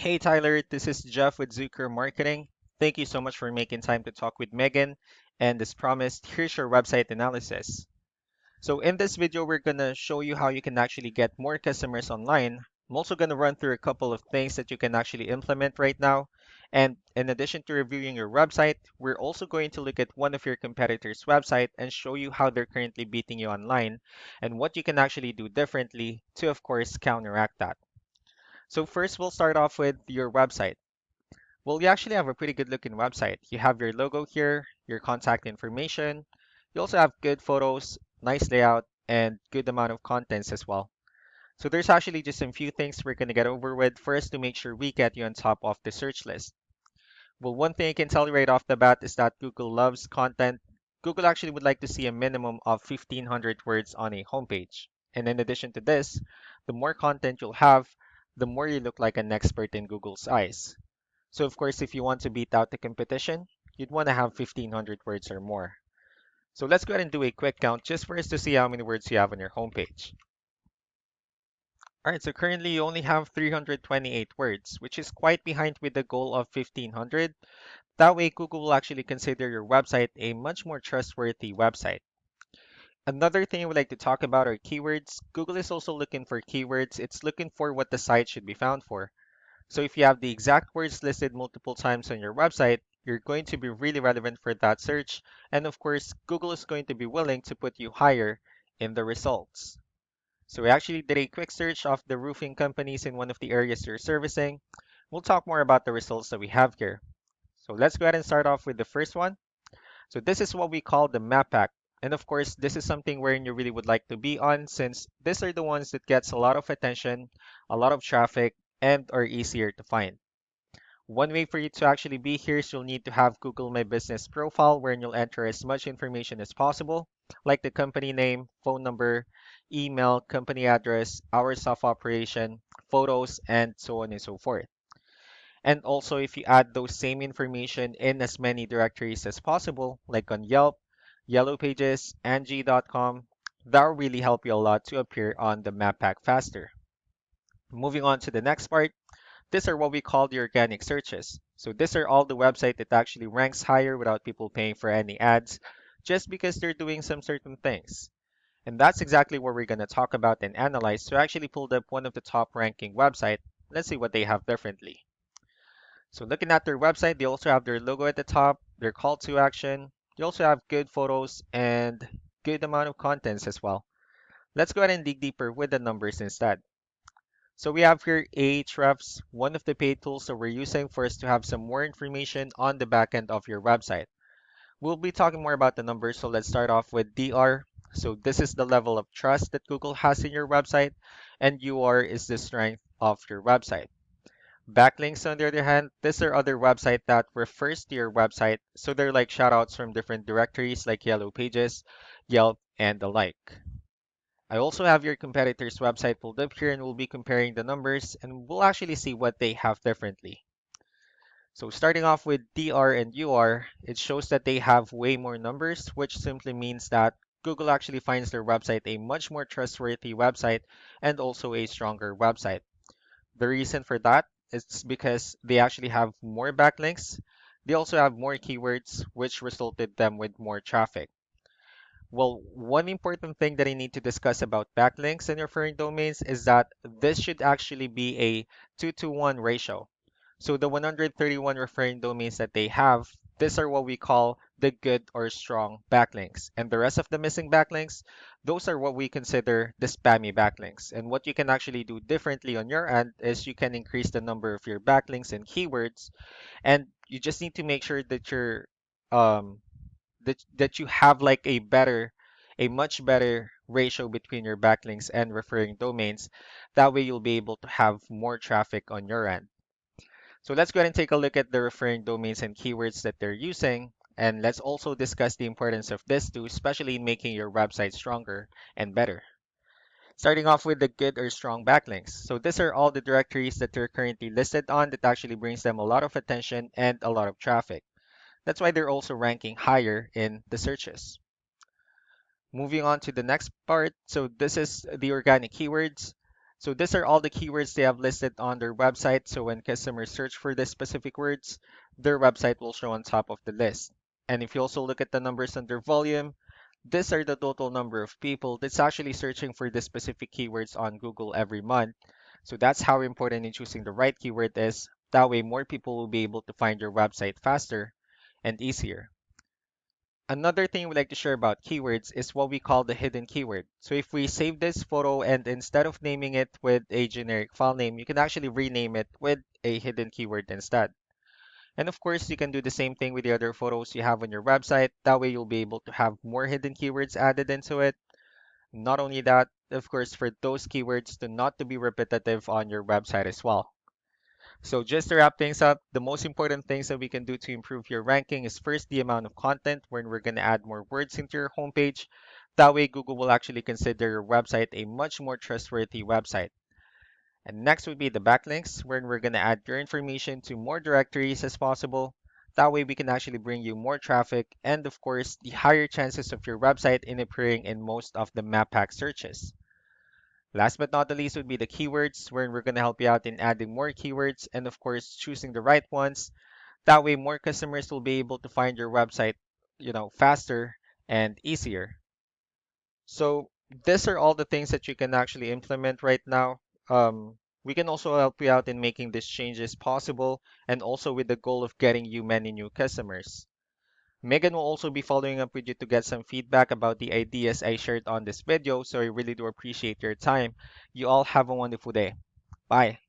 Hey Tyler, this is Jeff with Zucker Marketing. Thank you so much for making time to talk with Megan. And as promised, here's your website analysis. So in this video, we're gonna show you how you can actually get more customers online. I'm also gonna run through a couple of things that you can actually implement right now. And in addition to reviewing your website, we're also going to look at one of your competitors' website and show you how they're currently beating you online and what you can actually do differently to, of course, counteract that. So first, we'll start off with your website. Well, you actually have a pretty good looking website. You have your logo here, your contact information. You also have good photos, nice layout, and good amount of contents as well. So there's actually just some few things we're going to get over with first to make sure we get you on top of the search list. Well, one thing I can tell you right off the bat is that Google loves content. Google actually would like to see a minimum of 1,500 words on a homepage. And in addition to this, the more content you'll have, the more you look like an expert in Google's eyes. So of course, if you want to beat out the competition, you'd want to have 1,500 words or more. So let's go ahead and do a quick count just for us to see how many words you have on your homepage. All right, so currently you only have 328 words, which is quite behind with the goal of 1,500. That way, Google will actually consider your website a much more trustworthy website. Another thing I would like to talk about are keywords. Google is also looking for keywords. It's looking for what the site should be found for. So if you have the exact words listed multiple times on your website, you're going to be really relevant for that search. And of course, Google is going to be willing to put you higher in the results. So we actually did a quick search of the roofing companies in one of the areas you're servicing. We'll talk more about the results that we have here. So let's go ahead and start off with the first one. So this is what we call the map pack. And of course, this is something wherein you really would like to be on since these are the ones that gets a lot of attention, a lot of traffic, and are easier to find. One way for you to actually be here is you'll need to have Google My Business profile wherein you'll enter as much information as possible, like the company name, phone number, email, company address, hours of operation, photos, and so on and so forth. And also, if you add those same information in as many directories as possible, like on Yelp, Yellow Pages, Angie.com, that will really help you a lot to appear on the map pack faster. Moving on to the next part, these are what we call the organic searches. So these are all the website that actually ranks higher without people paying for any ads, just because they're doing some certain things. And that's exactly what we're going to talk about and analyze. So I actually pulled up one of the top ranking website. Let's see what they have differently. So looking at their website, they also have their logo at the top, their call to action. They also have good photos and good amount of contents as well. Let's go ahead and dig deeper with the numbers instead. So we have here Ahrefs, one of the paid tools that we're using for us to have some more information on the back end of your website. We'll be talking more about the numbers, so let's start off with DR. So this is the level of trust that Google has in your website, and UR is the strength of your website. Backlinks, on the other hand, these are other websites that refers to your website, so they're like shoutouts from different directories like Yellow Pages, Yelp, and the like. I also have your competitor's website pulled up here and we'll be comparing the numbers and we'll actually see what they have differently. So starting off with DR and UR, it shows that they have way more numbers, which simply means that Google actually finds their website a much more trustworthy website and also a stronger website. The reason for that is because they actually have more backlinks. They also have more keywords, which resulted them with more traffic. Well, one important thing that I need to discuss about backlinks and referring domains is that this should actually be a 2-to-1 ratio. So the 131 referring domains that they have, these are what we call the good or strong backlinks. And the rest of the missing backlinks, those are what we consider the spammy backlinks. And what you can actually do differently on your end is you can increase the number of your backlinks and keywords, and you just need to make sure that um, that you have like a much better ratio between your backlinks and referring domains. That way you'll be able to have more traffic on your end. So let's go ahead and take a look at the referring domains and keywords that they're using. And let's also discuss the importance of this too, especially in making your website stronger and better. Starting off with the good or strong backlinks. So these are all the directories that they're currently listed on that actually brings them a lot of attention and a lot of traffic. That's why they're also ranking higher in the searches. Moving on to the next part. So this is the organic keywords. So these are all the keywords they have listed on their website. So when customers search for these specific words, their website will show on top of the list. And if you also look at the numbers under volume, these are the total number of people that's actually searching for the specific keywords on Google every month. So that's how important in choosing the right keyword is. That way, more people will be able to find your website faster and easier. Another thing we like to share about keywords is what we call the hidden keyword. So if we save this photo and instead of naming it with a generic file name, you can actually rename it with a hidden keyword instead. And of course, you can do the same thing with the other photos you have on your website. That way you'll be able to have more hidden keywords added into it. Not only that, of course, for those keywords to not to be repetitive on your website as well. So just to wrap things up, the most important things that we can do to improve your ranking is first the amount of content when we're going to add more words into your homepage. That way Google will actually consider your website a much more trustworthy website. And next would be the backlinks where we're going to add your information to more directories as possible. That way we can actually bring you more traffic and of course the higher chances of your website in appearing in most of the map pack searches. Last but not the least would be the keywords, where we're going to help you out in adding more keywords and, of course, choosing the right ones. That way, more customers will be able to find your website, faster and easier. So, these are all the things that you can actually implement right now. We can also help you out in making these changes possible and also with the goal of getting you many new customers. Megan will also be following up with you to get some feedback about the ideas I shared on this video, so I really do appreciate your time. You all have a wonderful day. Bye.